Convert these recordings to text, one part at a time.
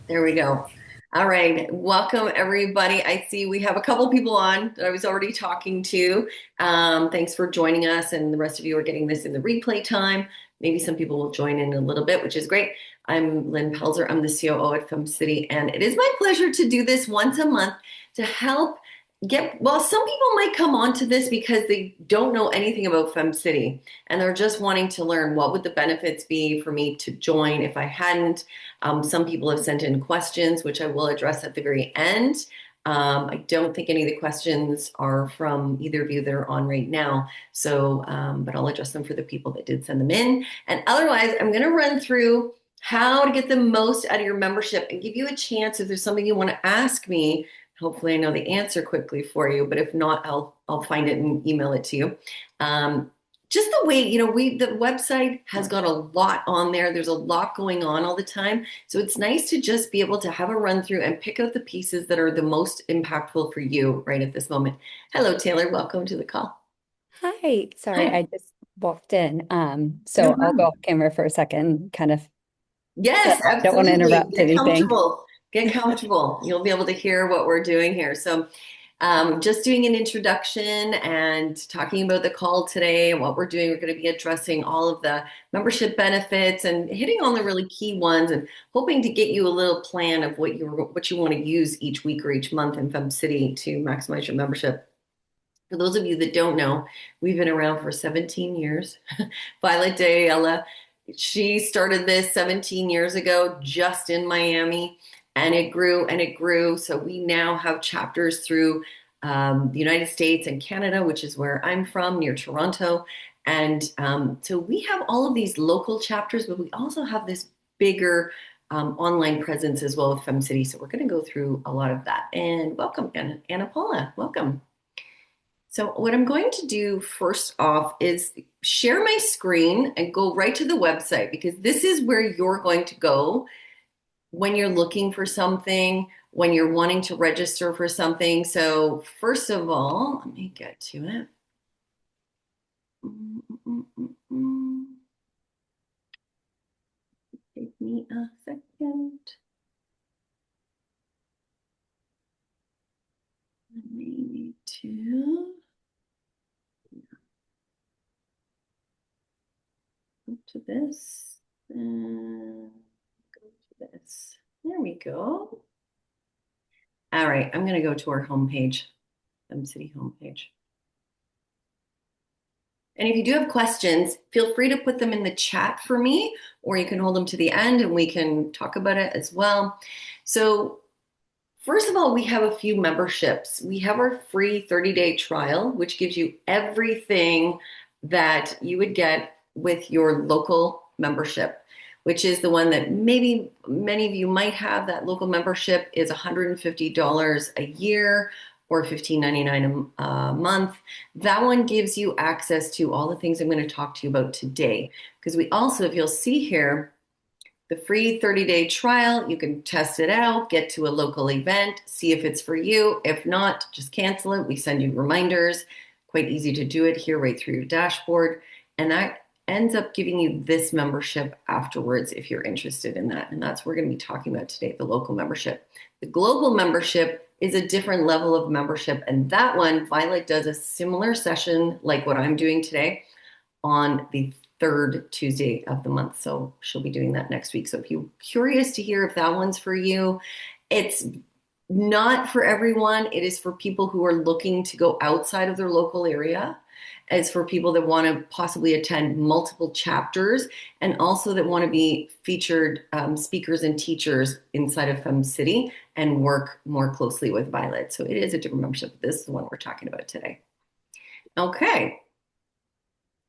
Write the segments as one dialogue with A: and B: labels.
A: There we go. All right. Welcome, everybody. I see we have a couple people on that I was already talking to. Thanks for joining us, and the rest of you are getting this in the replay time. Maybe some people will join in a little bit, which is great. I'm Lynn Pelzer. I'm the COO at FemCity, and it is my pleasure to do this once a month to help well, some people might come onto this because they don't know anything about FemCity and they're just wanting to learn what would the benefits be for me to join if I hadn't. Some people have sent in questions, which I will address at the very end. I don't think any of the questions are from either of you that are on right now. But I'll address them for the people that did send them in. And otherwise, I'm going to run through how to get the most out of your membership and give you a chance if there's something you want to ask me. Hopefully, I know the answer quickly for you, but if not, I'll find it and email it to you. Just the way, the website has got a lot on there. There's a lot going on all the time. So it's nice to just be able to have a run through and pick out the pieces that are the most impactful for you right at this moment. Hello, Taylor. Welcome to the call.
B: Hi, sorry,
A: Hi.
B: I just walked in.
A: No
B: So I'll go
A: problem.
B: off camera for a second, kind of,
A: Yes,
B: I don't want to
A: absolutely.
B: interrupt
A: Get
B: anything.
A: comfortable. Get comfortable. You'll be able to hear what we're doing here. Just doing an introduction and talking about the call today and what we're doing. We're going to be addressing all of the membership benefits and hitting on the really key ones and hoping to get you a little plan of what you want to use each week or each month in FemCity to maximize your membership. For those of you that don't know, we've been around for 17 years. Violet Dayella, she started this 17 years ago just in Miami, and it grew and it grew. So we now have chapters through the United States and Canada, which is where I'm from, near Toronto. And so we have all of these local chapters, but we also have this bigger online presence as well with FemCity. So we're going to go through a lot of that. And welcome, Anna Paula. Welcome. So what I'm going to do first off is share my screen and go right to the website because this is where you're going to go when you're looking for something, when you're wanting to register for something. So first of all, let me get to it. Mm, mm, mm, mm. Give me a second. I may need to go to this and go to this. There we go. All right, I'm going to go to our homepage, FemCity homepage. And if you do have questions, feel free to put them in the chat for me, or you can hold them to the end and we can talk about it as well. So, first of all, we have a few memberships. We have our free 30-day trial, which gives you everything that you would get with your local membership, which is the one that maybe many of you might have. That local membership is $150 a year or $15.99 a month. That one gives you access to all the things I'm going to talk to you about today. Because we also, if you'll see here, the free 30-day trial, you can test it out, get to a local event, see if it's for you. If not, just cancel it. We send you reminders. Quite easy to do it here right through your dashboard. And that ends up giving you this membership afterwards if you're interested in that. And that's what we're going to be talking about today, the local membership. The global membership is a different level of membership. And that one, Violet does a similar session like what I'm doing today on the third Tuesday of the month. So she'll be doing that next week. So if you're curious to hear if that one's for you, it's not for everyone. It is for people who are looking to go outside of their local area. It's for people that want to possibly attend multiple chapters and also that want to be featured speakers and teachers inside of FemCity and work more closely with Violet. So it is a different membership. This is the one we're talking about today. Okay.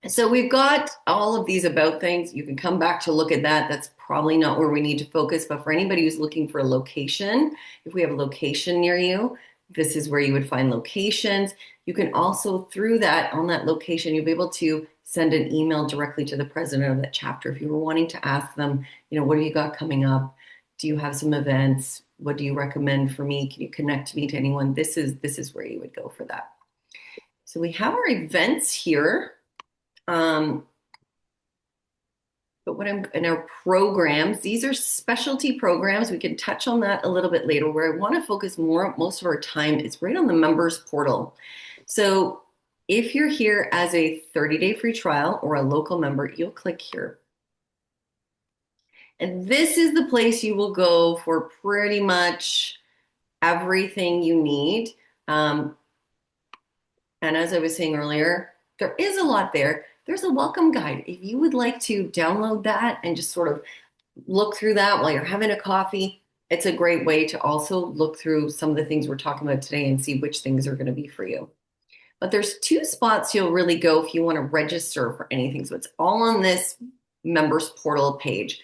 A: So we've got all of these about things. You can come back to look at that. That's probably not where we need to focus, but for anybody who's looking for a location, if we have a location near you, this is where you would find locations. You can also, through that, on that location, you'll be able to send an email directly to the president of that chapter. If you were wanting to ask them, what have you got coming up? Do you have some events? What do you recommend for me? Can you connect me to anyone? This is where you would go for that. So we have our events here. Um, But what I'm in our programs, these are specialty programs. We can touch on that a little bit later. Where I want to focus most of our time is right on the members portal. So if you're here as a 30-day free trial or a local member, you'll click here. And this is the place you will go for pretty much everything you need. And as I was saying earlier, there is a lot there. There's a welcome guide. If you would like to download that and just sort of look through that while you're having a coffee, it's a great way to also look through some of the things we're talking about today and see which things are going to be for you. But there's two spots you'll really go if you want to register for anything. So it's all on this members portal page.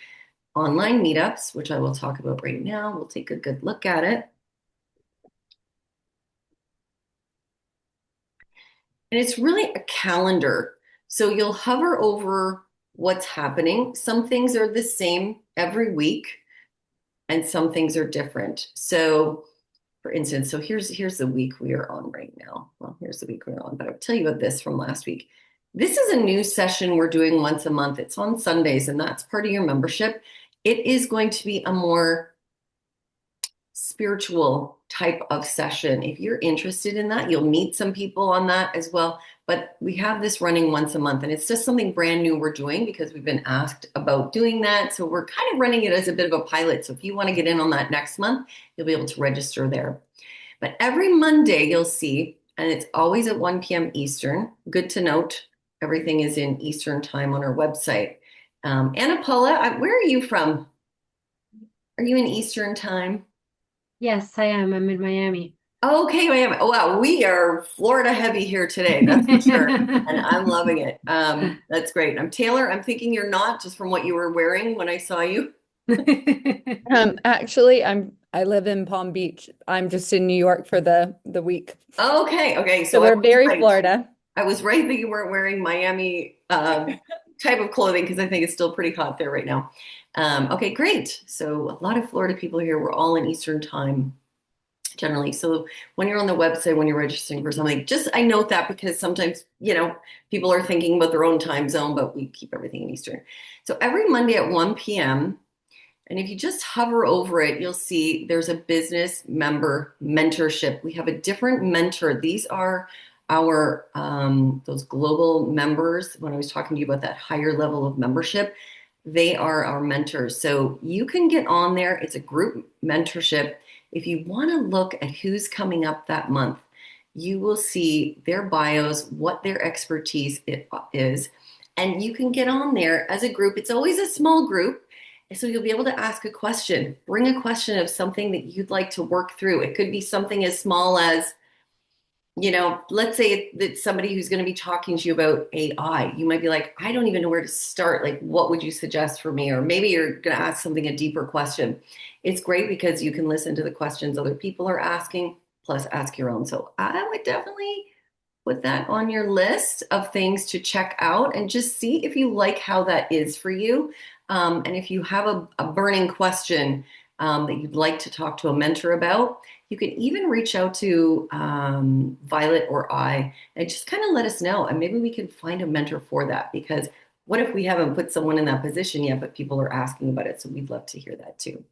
A: Online meetups, which I will talk about right now. We'll take a good look at it. And it's really a calendar. So you'll hover over what's happening. Some things are the same every week, and some things are different. So for instance, so here's the week we are on right now. Well, here's the week we're on, but I'll tell you about this from last week. This is a new session we're doing once a month. It's on Sundays, and that's part of your membership. It is going to be a more spiritual type of session. If you're interested in that, you'll meet some people on that as well. But we have this running once a month, and it's just something brand new we're doing because we've been asked about doing that. So we're kind of running it as a bit of a pilot. So if you want to get in on that next month, you'll be able to register there. But every Monday you'll see, and it's always at 1 p.m. Eastern. Good to note, everything is in Eastern time on our website. Anna Paula, where are you from? Are you in Eastern time?
C: Yes, I am. I'm in Miami.
A: Okay, Miami. Oh, wow, we are Florida heavy here today, that's for sure. And I'm loving it. That's great. I'm Taylor. I'm thinking you're not, just from what you were wearing when I saw you.
B: Actually, I live in Palm Beach. I'm just in New York for the week.
A: Okay.
B: So
A: So I
B: we're
A: was
B: very
A: right.
B: Florida.
A: I was right that you weren't wearing Miami type of clothing because I think it's still pretty hot there right now. Okay, great. So a lot of Florida people here. We're all in Eastern time generally. So when you're on the website, when you're registering for something, just I note that because sometimes, people are thinking about their own time zone, but we keep everything in Eastern. So every Monday at 1 p.m., and if you just hover over it, you'll see there's a business member mentorship. We have a different mentor. These are our those global members. When I was talking to you about that higher level of membership, they are our mentors. So you can get on there. It's a group mentorship. If you want to look at who's coming up that month, you will see their bios, what their expertise is, and you can get on there as a group. It's always a small group. So you'll be able to ask a question, bring a question of something that you'd like to work through. It could be something as small as, let's say it's somebody who's going to be talking to you about AI. You might be like, I don't even know where to start. Like, what would you suggest for me? Or maybe you're going to ask something, a deeper question. It's great because you can listen to the questions other people are asking, plus ask your own. So I would definitely put that on your list of things to check out and just see if you like how that is for you. And if you have a burning question that you'd like to talk to a mentor about, you can even reach out to Violet or I and just kind of let us know. And maybe we can find a mentor for that, because what if we haven't put someone in that position yet, but people are asking about it? So we'd love to hear that too.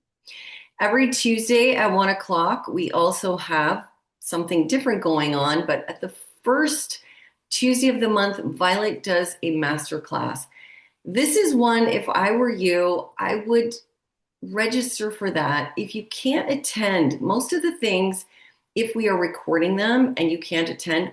A: Every Tuesday at 1 o'clock, we also have something different going on, but at the first Tuesday of the month, Violet does a master class. This is one, if I were you, I would register for that. If you can't attend, most of the things, if we are recording them and you can't attend,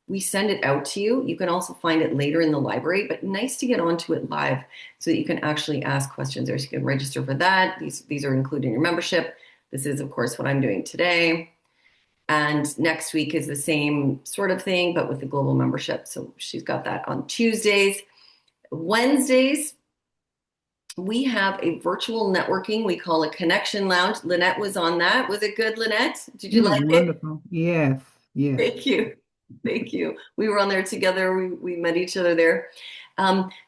A: we send it out to you. You can also find it later in the library, but nice to get onto it live so that you can actually ask questions, or you can register for that. These are included in your membership. This is, of course, what I'm doing today. And next week is the same sort of thing, but with the global membership. So she's got that on Tuesdays. Wednesdays, we have a virtual networking we call a connection lounge. Lynette was on that. Was it good, Lynette? Did
D: It
A: you
D: was
A: like it?
D: wonderful. Yes, yes.
A: Thank you. Thank you. We were on there together. We met each other there.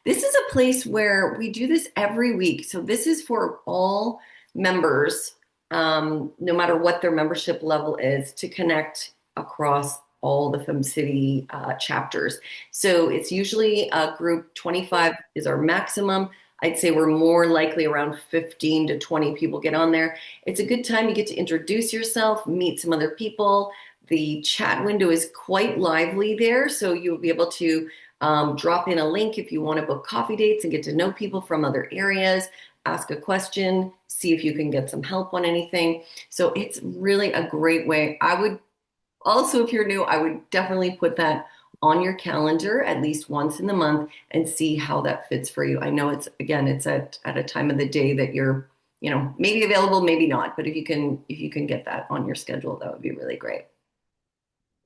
A: This is a place where we do this every week. So this is for all members, no matter what their membership level is, to connect across all the FemCity chapters. So it's usually a group 25 is our maximum. I'd say we're more likely around 15 to 20 people get on there. It's a good time. You get to introduce yourself, meet some other people. The chat window is quite lively there, so you'll be able to drop in a link if you want to book coffee dates and get to know people from other areas, ask a question, see if you can get some help on anything. So it's really a great way. I would also, if you're new, I would definitely put that on your calendar at least once in the month and see how that fits for you. I know it's at a time of the day that you're, maybe available, maybe not, but if you can get that on your schedule, that would be really great.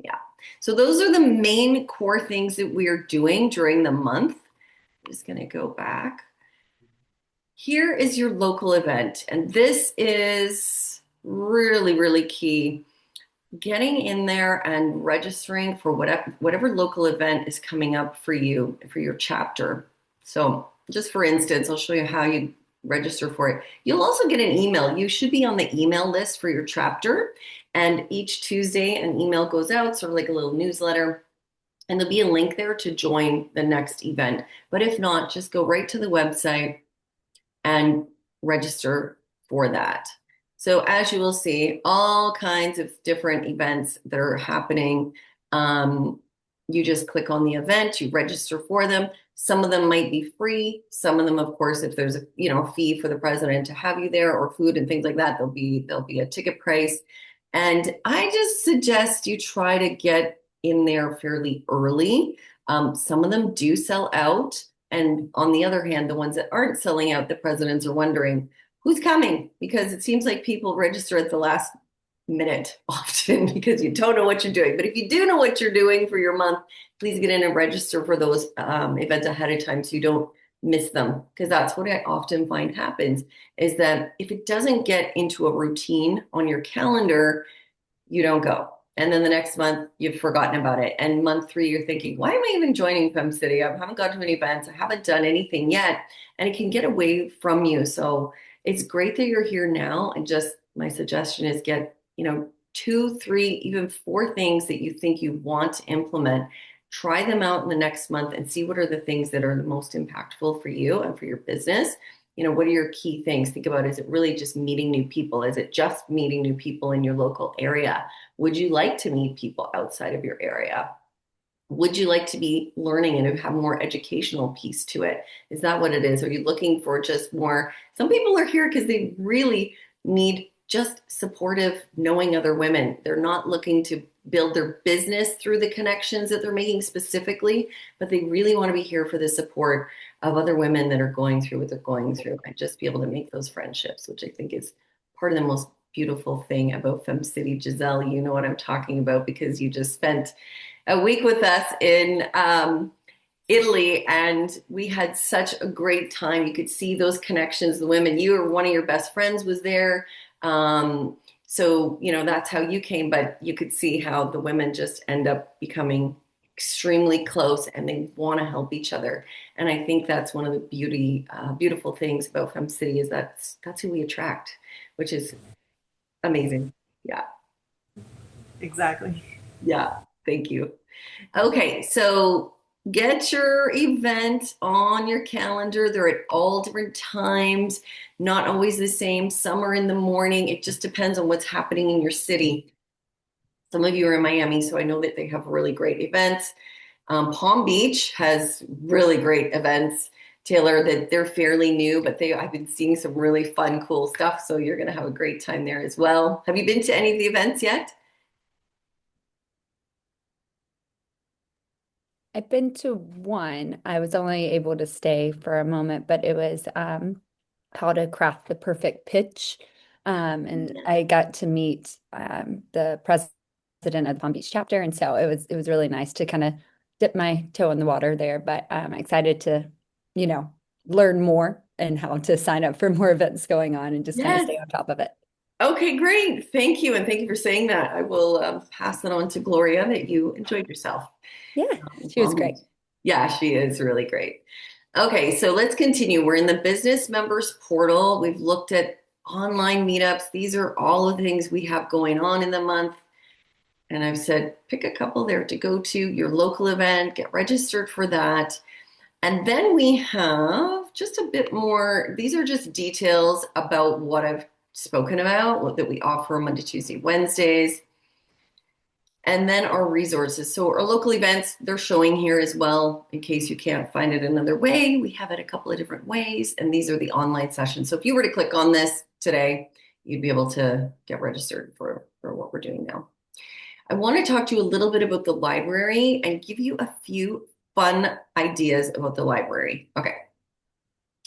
A: Yeah. So those are the main core things that we are doing during the month. I'm just going to go back. Here is your local event, and this is really, really key. Getting in there and registering for whatever local event is coming up for you, for your chapter. So just for instance, I'll show you how you register for it. You'll also get an email. You should be on the email list for your chapter. And each Tuesday, an email goes out, sort of like a little newsletter. And there'll be a link there to join the next event. But if not, just go right to the website and register for that. So as you will see, all kinds of different events that are happening. You just click on the event, you register for them. Some of them might be free. Some of them, of course, if there's a fee for the president to have you there or food and things like that, there'll be a ticket price. And I just suggest you try to get in there fairly early. Some of them do sell out. And on the other hand, the ones that aren't selling out, the presidents are wondering who's coming, because it seems like people register at the last minute often because you don't know what you're doing. But if you do know what you're doing for your month, please get in and register for those events ahead of time so you don't miss them. Because that's what I often find happens, is that if it doesn't get into a routine on your calendar, you don't go. And then the next month, you've forgotten about it. And month 3, you're thinking, why am I even joining FemCity? I haven't gone to any events. I haven't done anything yet. And it can get away from you. So it's great that you're here now. And just my suggestion is get, 2, 3, even 4 things that you think you want to implement. Try them out in the next month and see what are the things that are the most impactful for you and for your business. What are your key things? Think about, is it really just meeting new people? Is it just meeting new people in your local area? Would you like to meet people outside of your area? Would you like to be learning and have more educational piece to it? Is that what it is? Are you looking for just more? Some people are here because they really need just supportive, knowing other women. They're not looking to build their business through the connections that they're making specifically, but they really want to be here for the support of other women that are going through what they're going through and just be able to make those friendships, which I think is part of the most beautiful thing about FemCity. Giselle, you know what I'm talking about because you just spent a week with us in Italy, and we had such a great time. You could see those connections. The women, one of your best friends was there. So, that's how you came, but you could see how the women just end up becoming extremely close and they want to help each other. And I think that's one of the beautiful things about FemCity is that's who we attract, which is amazing. Yeah.
E: Exactly.
A: Yeah. Thank you. Okay. So get your event on your calendar. They're at all different times, not always the same. Some are in the morning. It just depends on what's happening in your city. Some of you are in Miami, so I know that they have really great events. Palm Beach has really great events, Taylor, that they're fairly new, but I've been seeing some really fun, cool stuff. So you're going to have a great time there as well. Have you been to any of the events yet?
B: I've been to one. I was only able to stay for a moment, but it was how to craft the perfect pitch. And I got to meet the president of the Palm Beach chapter. And so it was really nice to kind of dip my toe in the water there. But I'm excited to, learn more and how to sign up for more events going on and just kind of stay on top of it.
A: Okay, great. Thank you. And thank you for saying that. I will pass that on to Gloria that you enjoyed yourself.
B: Yeah, she was great.
A: Yeah, she is really great. Okay, so let's continue. We're in the business members portal. We've looked at online meetups. These are all the things we have going on in the month. And I've said, pick a couple there to go to your local event, get registered for that. And then we have just a bit more, these are just details about what I've spoken about, that we offer Monday, Tuesday, Wednesdays. And then our resources. So our local events, they're showing here as well, in case you can't find it another way. We have it a couple of different ways, and these are the online sessions. So if you were to click on this today, you'd be able to get registered for what we're doing now. I want to talk to you a little bit about the library and give you a few fun ideas about the library. Okay.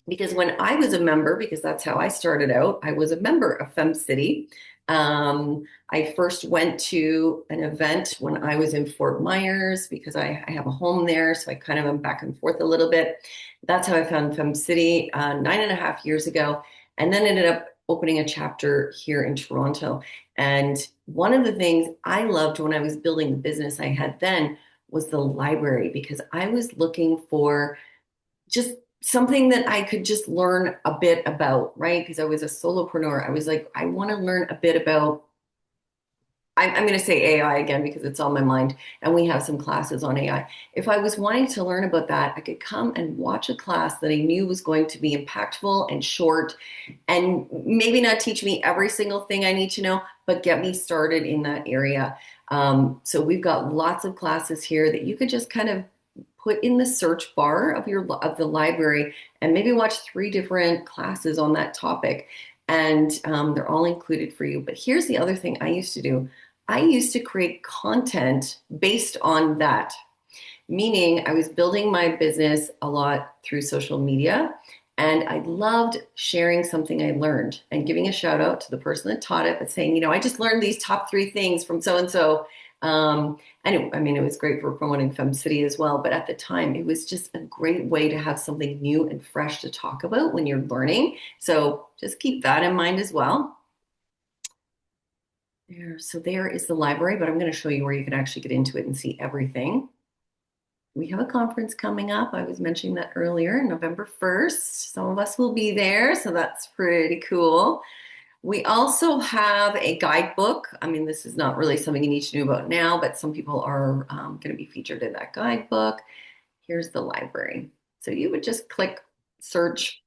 A: Because when I was a member, because that's how I started out, I was a member of FemCity. I first went to an event when I was in Fort Myers because I have a home there. So I kind of am back and forth a little bit. That's how I found FemCity 9.5 years ago, and then ended up opening a chapter here in Toronto. And one of the things I loved when I was building the business I had then was the library, because I was looking for just something that I could just learn a bit about, right? Because I was a solopreneur. I was like, I want to learn a bit about, I'm going to say AI again because it's on my mind, and we have some classes on AI. If I was wanting to learn about that, I could come and watch a class that I knew was going to be impactful and short, and maybe not teach me every single thing I need to know, but get me started in that area. So we've got lots of classes here that you could just kind of put in the search bar of the library and maybe watch 3 different classes on that topic, and they're all included for you. But here's the other thing I used to do. I used to create content based on that, meaning I was building my business a lot through social media, and I loved sharing something I learned and giving a shout out to the person that taught it, but saying, I just learned these top 3 things from so and so. And it was great for promoting FemCity as well. But at the time, it was just a great way to have something new and fresh to talk about when you're learning. So just keep that in mind as well. So there is the library, but I'm going to show you where you can actually get into it and see everything. We have a conference coming up. I was mentioning that earlier, November 1st. Some of us will be there, so that's pretty cool. We also have a guidebook. I mean, this is not really something you need to know about now, but some people are going to be featured in that guidebook. Here's the library. So you would just click search,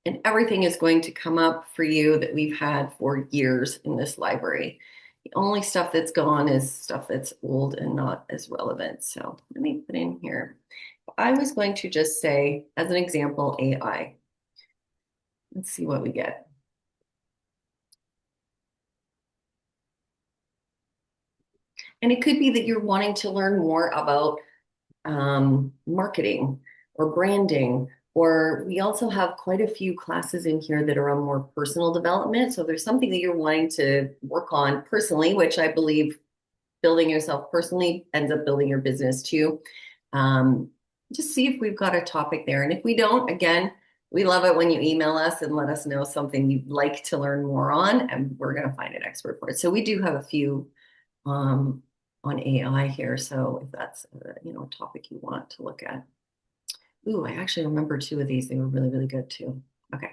A: and everything is going to come up for you that we've had for years in this library. The only stuff that's gone is stuff that's old and not as relevant. So let me put in here. I was going to just say, as an example, AI. Let's see what we get. And it could be that you're wanting to learn more about marketing or branding, or we also have quite a few classes in here that are on more personal development. So there's something that you're wanting to work on personally, which I believe building yourself personally ends up building your business too. Just see if we've got a topic there. And if we don't, again, we love it when you email us and let us know something you'd like to learn more on, and we're going to find an expert for it. So we do have a few on AI here. So if that's a topic you want to look at. Ooh, I actually remember 2 of these. They were really, really good too. Okay.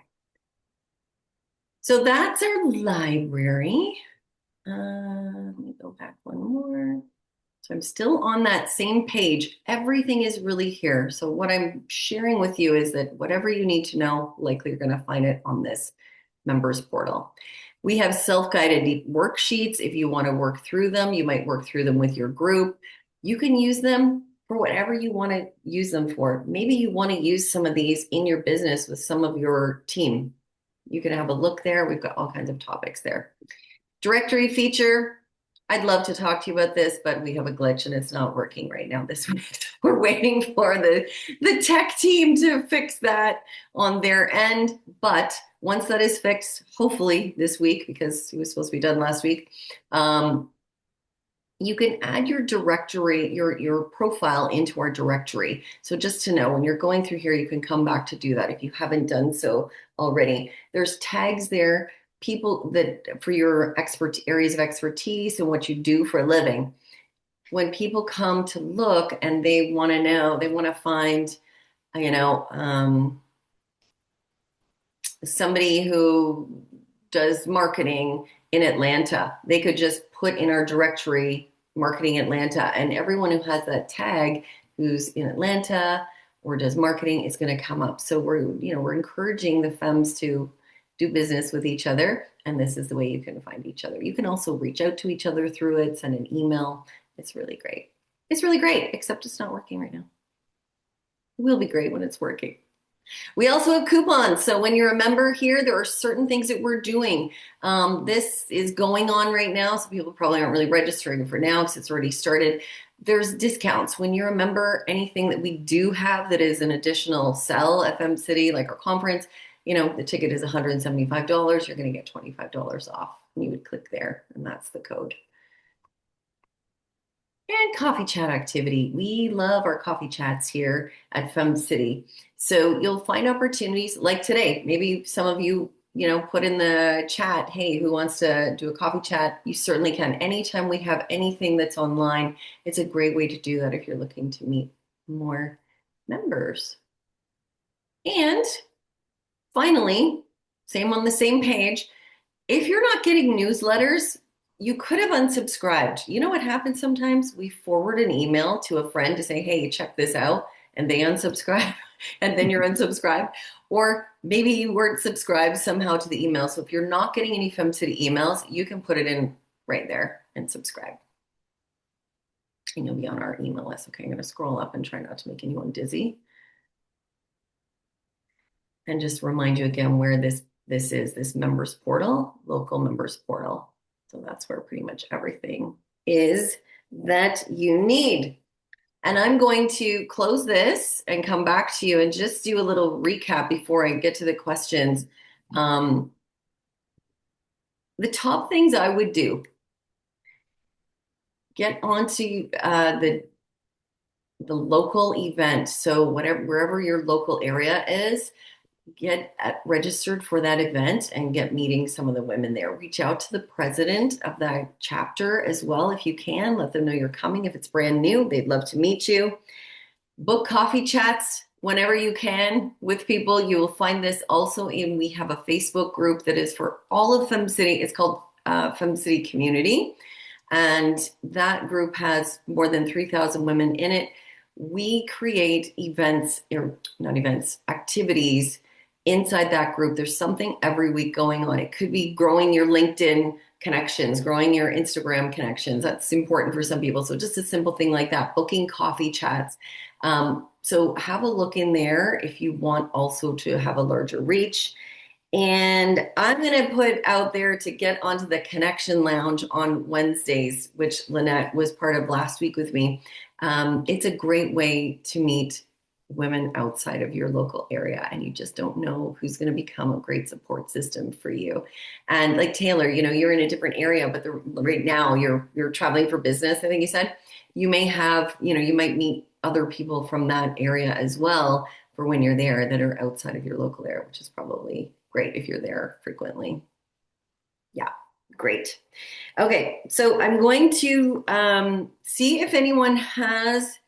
A: So that's our library. Let me go back one more. So I'm still on that same page. Everything is really here. So what I'm sharing with you is that whatever you need to know, likely you're going to find it on this members portal. We have self-guided worksheets. If you want to work through them, you might work through them with your group. You can use them for whatever you want to use them for. Maybe you want to use some of these in your business with some of your team. You can have a look there. We've got all kinds of topics there. Directory feature. I'd love to talk to you about this, but we have a glitch and it's not working right now this week. We're waiting for the tech team to fix that on their end. But once that is fixed, hopefully this week, because it was supposed to be done last week, you can add your directory, your profile into our directory. So just to know, when you're going through here, you can come back to do that if you haven't done so already. There's tags there, people that for your areas of expertise and what you do for a living. When people come to look and they want to know, they want to find, somebody who does marketing in Atlanta, they could just put in our directory marketing Atlanta, and everyone who has that tag who's in Atlanta or does marketing, it's going to come up. So we're encouraging the femmes to do business with each other, and this is the way you can find each other. You can also reach out to each other through it, send an email. It's really great. It's really great, except it's not working right now. It will be great when it's working. We also have coupons. So when you're a member here, there are certain things that we're doing. This is going on right now, so people probably aren't really registering for now because it's already started. There's discounts. When you're a member, anything that we do have that is an additional sell at FemCity, like our conference, the ticket is $175. You're going to get $25 off. And you would click there, and that's the code. And coffee chat activity. We love our coffee chats here at FemCity. So you'll find opportunities like today. Maybe some of you, put in the chat, hey, who wants to do a coffee chat? You certainly can. Anytime we have anything that's online, it's a great way to do that if you're looking to meet more members. And finally, same on the same page, if you're not getting newsletters, you could have unsubscribed. You know what happens sometimes? We forward an email to a friend to say, hey, check this out, and they unsubscribe, and then you're unsubscribed. Or maybe you weren't subscribed somehow to the email. So if you're not getting any FemCity emails, you can put it in right there and subscribe. And you'll be on our email list. Okay, I'm going to scroll up and try not to make anyone dizzy. And just remind you again where this is, this members portal, local members portal. So that's where pretty much everything is that you need. And I'm going to close this and come back to you and just do a little recap before I get to the questions. The top things I would do, get onto the local event. So wherever your local area is, get registered for that event and get meeting some of the women there. Reach out to the president of that chapter as well if you can. Let them know you're coming. If it's brand new, they'd love to meet you. Book coffee chats whenever you can with people. You will find this also we have a Facebook group that is for all of FemCity. It's called FemCity Community. And that group has more than 3,000 women in it. We create activities inside that group. There's something every week going on. It could be growing your LinkedIn connections, growing your Instagram connections. That's important for some people. So just a simple thing like that, booking coffee chats. So have a look in there if you want also to have a larger reach. And I'm going to put out there to get onto the Connection Lounge on Wednesdays, which Lynette was part of last week with me. It's a great way to meet women outside of your local area, and you just don't know who's going to become a great support system for you. And like Taylor, you're in a different area, but right now you're traveling for business. I think you said you may have, you might meet other people from that area as well for when you're there that are outside of your local area, which is probably great if you're there frequently. Yeah, great. Okay, so I'm going to see if anyone has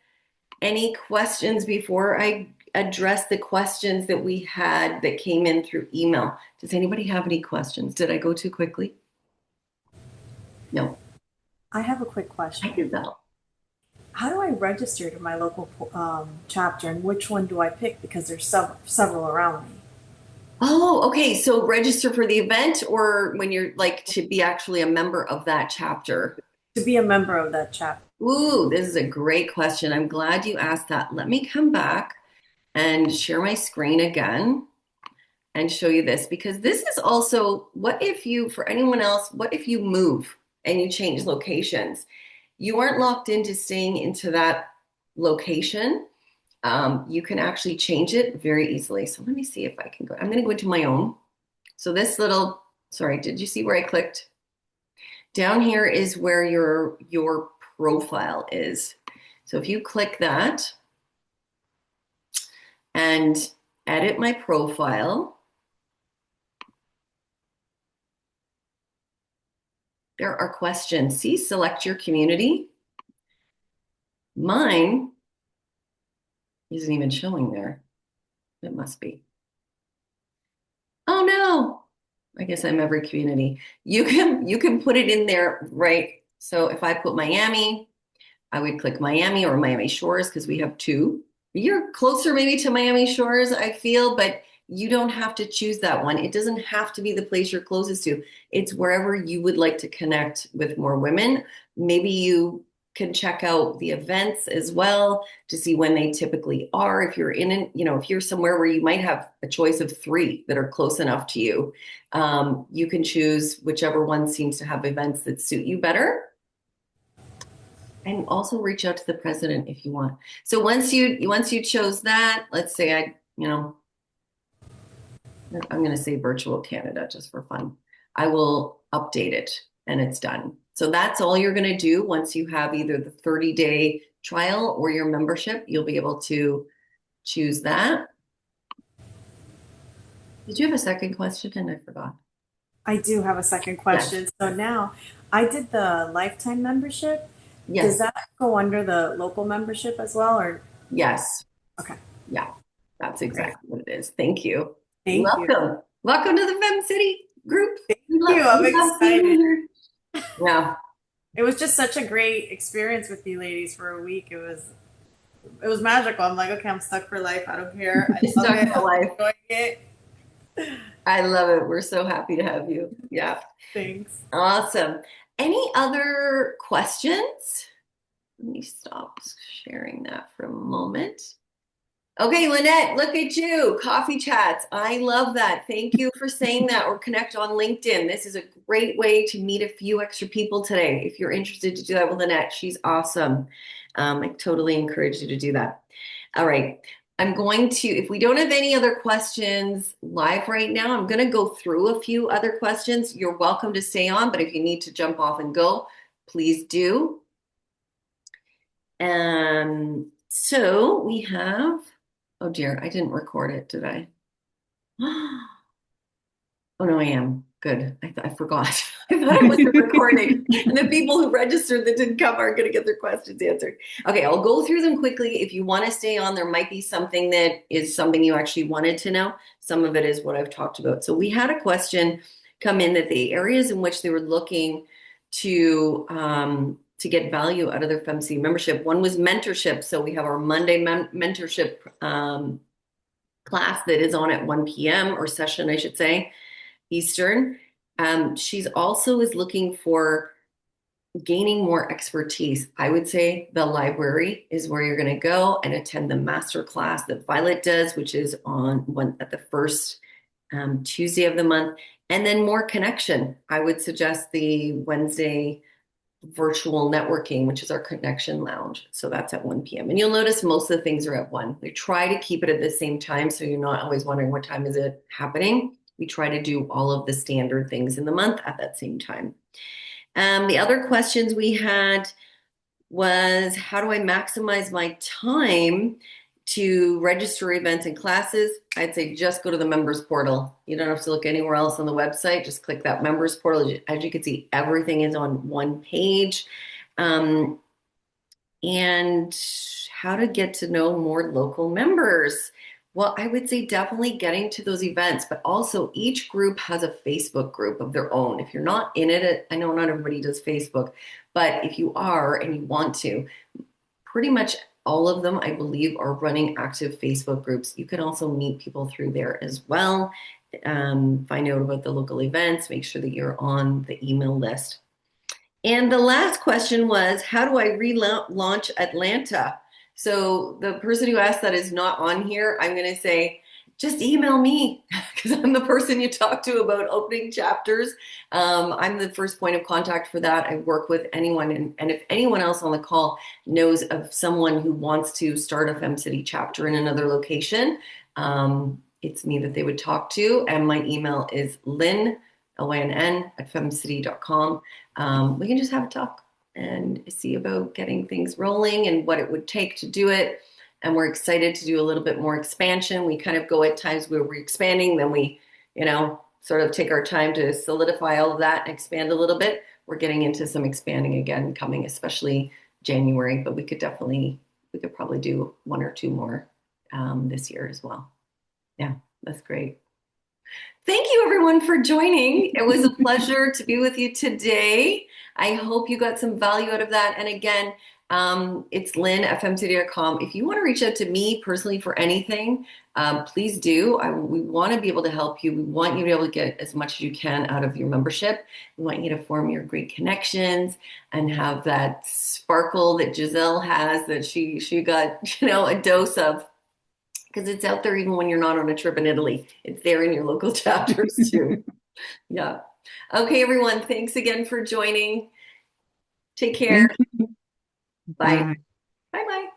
A: any questions before I address the questions that we had that came in through email. Does anybody have any questions? Did I go too quickly? No.
E: I have a quick question.
A: I did that.
E: How do I register to my local chapter, and which one do I pick? Because there's several around me.
A: Oh, okay. So register for the event, or when you're like to be actually a member of that chapter?
E: To be a member of that chapter.
A: Ooh, this is a great question. I'm glad you asked that. Let me come back and share my screen again and show you this, because this is also, for anyone else, what if you move and you change locations? You aren't locked into staying into that location. You can actually change it very easily. So let me see if I can go. I'm going to go into my own. So this sorry, did you see where I clicked? Down here is where your profile is. So if you click that and edit my profile, there are questions. See, select your community. Mine isn't even showing there. It must be. Oh no. I guess I'm every community. You can put it in there, right? So if I put Miami, I would click Miami or Miami Shores because we have two you're closer maybe to Miami Shores, I feel, but you don't have to choose that one. It doesn't have to be the place you're closest to. It's wherever you would like to connect with more women. Maybe you can check out the events as well to see when they typically are. If you're if you're somewhere where you might have a choice of 3 that are close enough to you, you can choose whichever one seems to have events that suit you better. And also reach out to the president if you want. So once you chose that, let's say I'm going to say virtual Canada just for fun. I will update it and it's done. So that's all you're going to do once you have either the 30-day trial or your membership. You'll be able to choose that. Did you have a second question? And I forgot.
E: I do have a second question.
A: Yes.
E: So now I did the lifetime membership.
A: Yes.
E: Does that go under the local membership as well, or?
A: Yes.
E: Okay.
A: Yeah, that's exactly what it is. Thank you.
E: Thank you.
A: Welcome. Welcome to the FemCity group.
E: Thank you. I'm excited.
A: Yeah.
E: It was just such a great experience with you ladies for a week. It was magical. I'm like, okay, I'm stuck for life. I don't care. I love
A: Stuck
E: it.
A: for life.
E: I'm enjoying it.
A: I love it. We're so happy to have you. Yeah.
E: Thanks.
A: Awesome. Any other questions? Let me stop sharing that for a moment. Okay, Lynette, look at you. Coffee chats. I love that. Thank you for saying that, or connect on LinkedIn. This is a great way to meet a few extra people today. If you're interested to do that with Lynette, she's awesome. I totally encourage you to do that. All right. I'm going to, if we don't have any other questions live right now, I'm going to go through a few other questions. You're welcome to stay on, but if you need to jump off and go, please do. So we have, oh dear, I didn't record it, did I? Oh no, I am. Good. I forgot. I thought I wasn't recording. And the people who registered that didn't come are going to get their questions answered. Okay, I'll go through them quickly. If you want to stay on, there might be something that is something you actually wanted to know. Some of it is what I've talked about. So we had a question come in that the areas in which they were looking to get value out of their FemCity membership. One was mentorship. So we have our Monday mentorship class that is on at 1 p.m. or session, I should say, Eastern. She's also is looking for gaining more expertise. I would say the library is where you're going to go and attend the master class that Violet does, which is at the first Tuesday of the month. And then more connection. I would suggest the Wednesday virtual networking, which is our connection lounge. So that's at 1 p.m. And you'll notice most of the things are at 1. We try to keep it at the same time, so you're not always wondering what time is it happening. We try to do all of the standard things in the month at that same time. The other questions we had was, how do I maximize my time to register events and classes? I'd say just go to the members portal. You don't have to look anywhere else on the website. Just click that members portal. As you can see, everything is on one page. And how to get to know more local members. Well, I would say definitely getting to those events, but also each group has a Facebook group of their own. If you're not in it, I know not everybody does Facebook, but if you are and you want to, pretty much all of them, I believe, are running active Facebook groups. You can also meet people through there as well. Find out about the local events, make sure that you're on the email list. And the last question was, how do I relaunch Atlanta? So the person who asked that is not on here. I'm going to say, just email me because I'm the person you talk to about opening chapters. I'm the first point of contact for that. I work with anyone. And if anyone else on the call knows of someone who wants to start a FemCity chapter in another location, it's me that they would talk to. And my email is Lynn, Lynn at FemCity.com. We can just have a talk and see about getting things rolling and what it would take to do it. And we're excited to do a little bit more expansion. We kind of go at times where we're expanding, then we, sort of take our time to solidify all of that and expand a little bit. We're getting into some expanding again coming, especially January, but we could probably do 1 or 2 more this year as well. Yeah, that's great. Thank you everyone for joining. It was a pleasure to be with you today. I hope you got some value out of that. And again, It's Lynn at FemCity.com. If you want to reach out to me personally for anything, please do. We want to be able to help you. We want you to be able to get as much as you can out of your membership. We want you to form your great connections and have that sparkle that Giselle has, that she got, a dose of, because it's out there even when you're not on a trip in Italy. It's there in your local chapters too. Yeah. Okay, everyone. Thanks again for joining. Take care.
D: Thank you.
A: Bye.
D: Bye.
A: Bye bye.